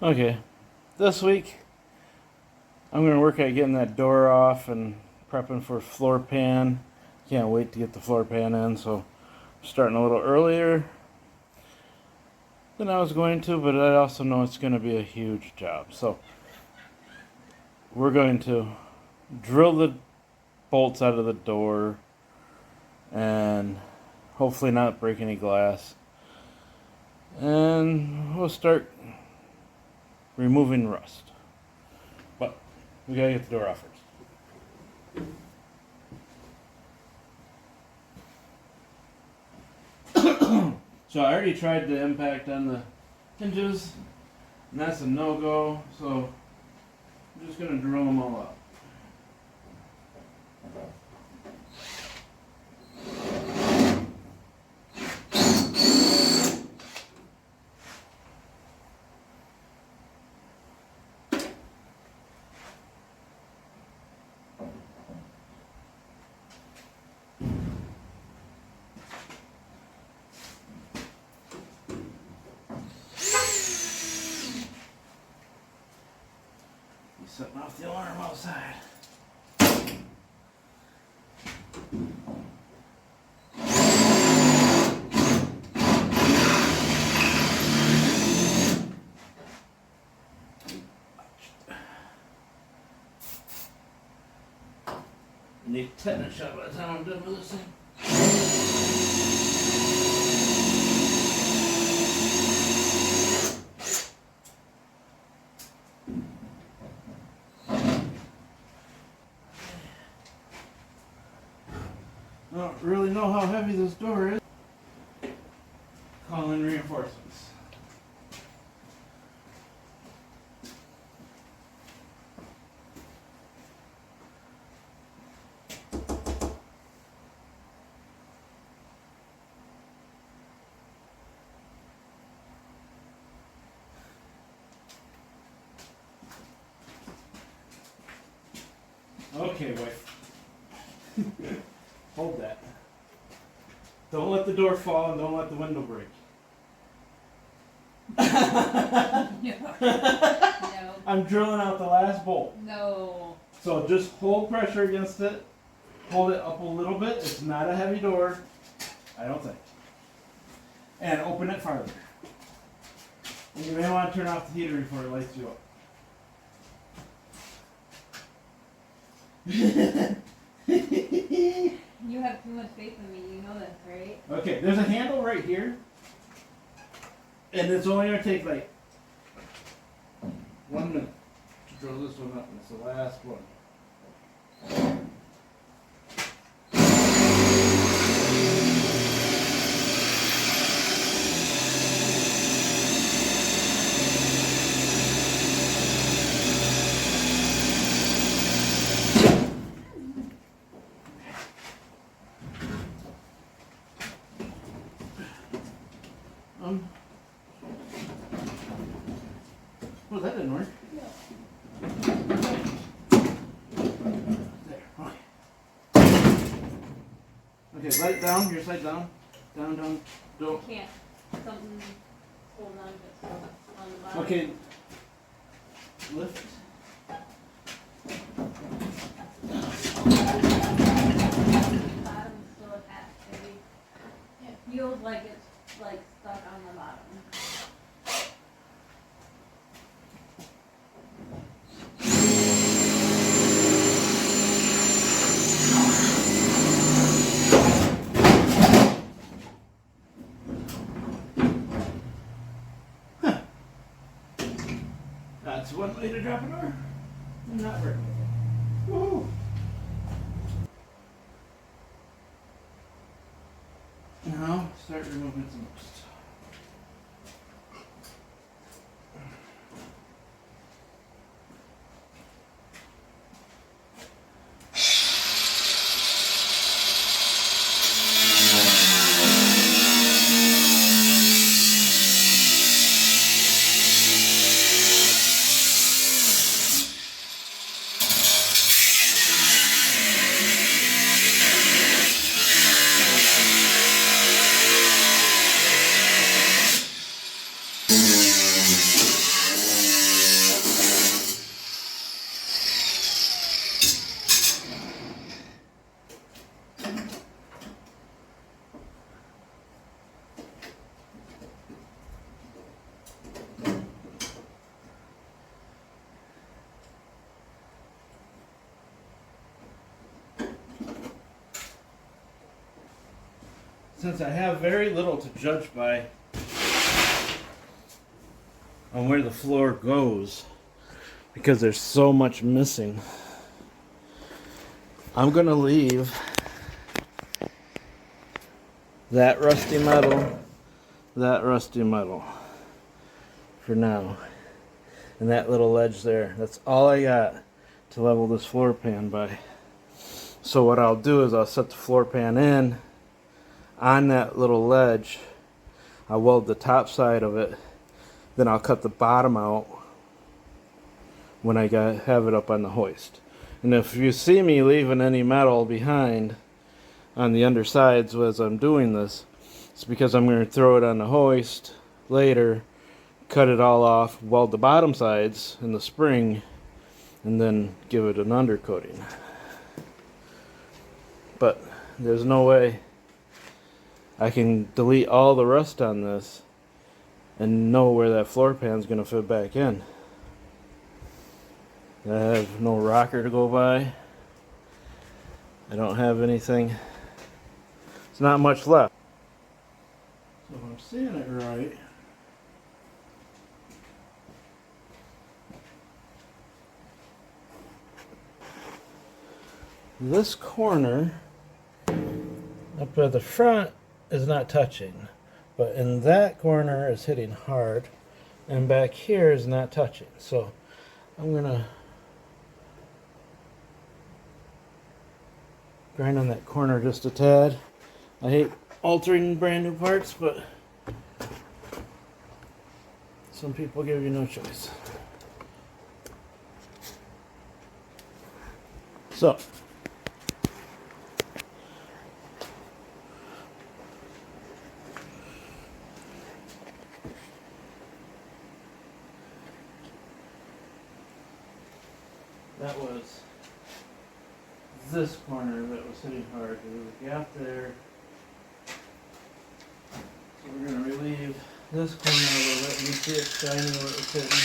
Okay, this week I'm going to work at getting that door off and prepping for floor pan. Can't wait to get the floor pan in, so I'm starting a little earlier than I was going to, but I also know it's going to be a huge job. So we're going to drill the bolts out of the door and hopefully not break any glass. And we'll start removing rust. But we gotta get the door off first. So I already tried the impact on the hinges, and that's a no-go, so I'm just gonna drill them all out. He's setting off the alarm outside. Need a tetanus shot by the time I'm done with this thing. I don't really know how heavy this door is. Call in reinforcements. Okay, wife. Hold that. Don't let the door fall and don't let the window break. No. I'm drilling out the last bolt. No. So just hold pressure against it. Hold it up a little bit. It's not a heavy door, I don't think. And open it farther. And you may want to turn off the heater before it lights you up. You have too much faith in me, you know this, right? Okay, there's a handle right here. And it's only going to take like 1 minute to drill this one up. And it's the last one. Well, that didn't work. There, okay. Okay, let it down, your side down. Down, down, don't. Can't. Something's holding on to it, so on the bottom. Okay. Lift. Bottom's still attached, maybe. It feels like it's like stuck on the bottom. That's one way to drop a door. Not breaking it. Woohoo! Now start removing some rust. since I have very little to judge by on where the floor goes, because there's so much missing, I'm gonna leave that rusty metal for now, and that little ledge there. That's all I got to level this floor pan by. So what I'll do is I'll set the floor pan in on that little ledge. I'll weld the top side of it, then I'll cut the bottom out when I have it up on the hoist. And if you see me leaving any metal behind on the undersides as I'm doing this, it's because I'm going to throw it on the hoist later, cut it all off, weld the bottom sides in the spring, and then give it an undercoating. But there's no way I can delete all the rust on this and know where that floor pan's going to fit back in. I have no rocker to go by. I don't have anything. There's not much left. So if I'm seeing it right, this corner up at the front is not touching, but in that corner is hitting hard, and back here is not touching. So I'm gonna grind on that corner just a tad. I hate altering brand new parts, but some people give you no choice. So that was this corner that was hitting hard. There was a gap there. So we're going to relieve this corner a little bit. You can see it shining where it was hitting.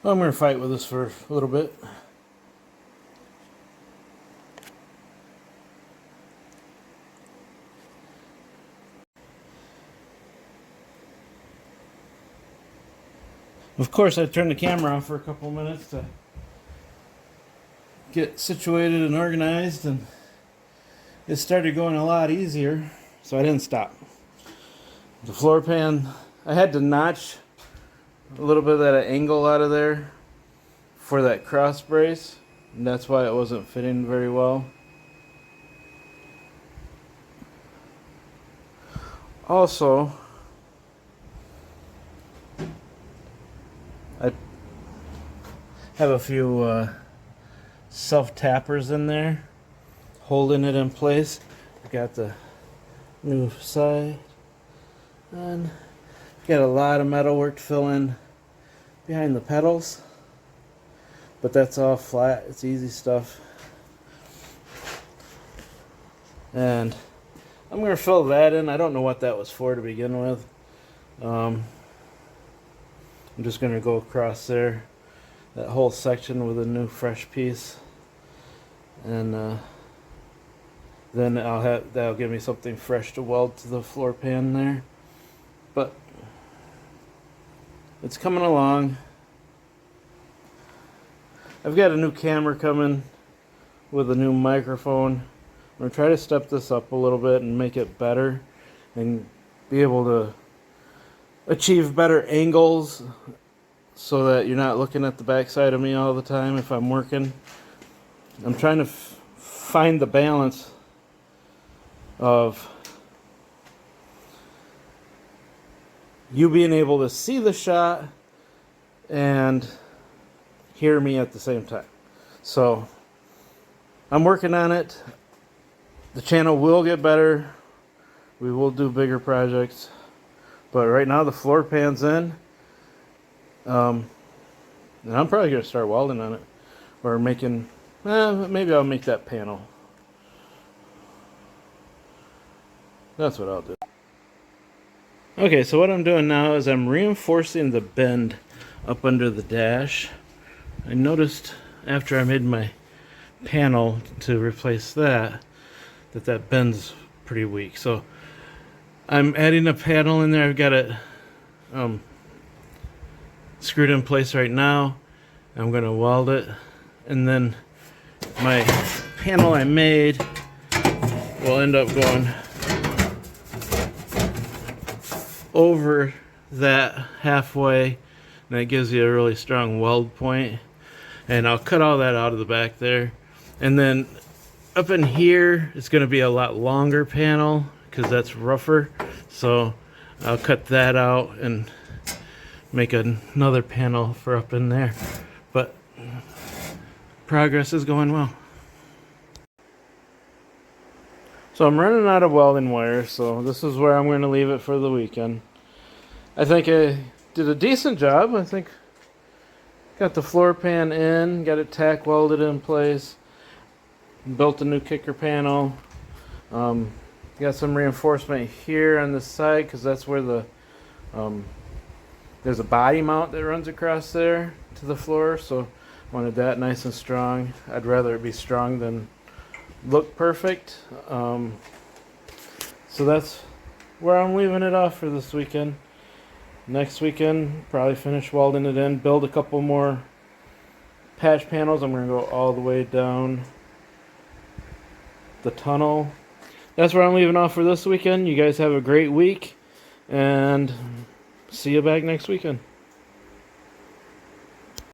I'm going to fight with this for a little bit. Of course, I turned the camera off for a couple of minutes to get situated and organized, and it started going a lot easier, so I didn't stop. The floor pan, I had to notch a little bit of that angle out of there for that cross brace, and that's why it wasn't fitting very well. Also, I have a few self-tappers in there holding it in place. I got the new side, and got a lot of metal work to fill in behind the pedals, but that's all flat. It's easy stuff. And I'm going to fill that in. I don't know what that was for to begin with. I'm just going to go across there, that whole section with a new fresh piece, and then that'll give me something fresh to weld to the floor pan there. But it's coming along. I've got a new camera coming with a new microphone. I'm going to try to step this up a little bit and make it better and be able to achieve better angles so that you're not looking at the backside of me all the time if I'm working. I'm trying to find the balance of you being able to see the shot and hear me at the same time. So I'm working on it. The channel will get better. We will do bigger projects. But right now the floor pan's in. And I'm probably going to start welding on it. Or making, maybe I'll make that panel. That's what I'll do. Okay, so what I'm doing now is I'm reinforcing the bend up under the dash. I noticed after I made my panel to replace that, that bend's pretty weak. So I'm adding a panel in there. I've got it screwed in place right now. I'm going to weld it. And then my panel I made will end up going over that halfway, and that gives you a really strong weld point. And I'll cut all that out of the back there. And then up in here, it's going to be a lot longer panel because that's rougher. So I'll cut that out and make another panel for up in there. But progress is going well. So I'm running out of welding wire, so this is where I'm going to leave it for the weekend. I think I did a decent job. I think got the floor pan in, got it tack welded in place, built a new kicker panel. Got some reinforcement here on the side because that's where the there's a body mount that runs across there to the floor, so wanted that nice and strong. I'd rather it be strong than look perfect. So that's where I'm leaving it off for this weekend. Next weekend, probably finish welding it in, build a couple more patch panels. I'm going to go all the way down the tunnel. That's where I'm leaving off for this weekend. You guys have a great week, and see you back next weekend.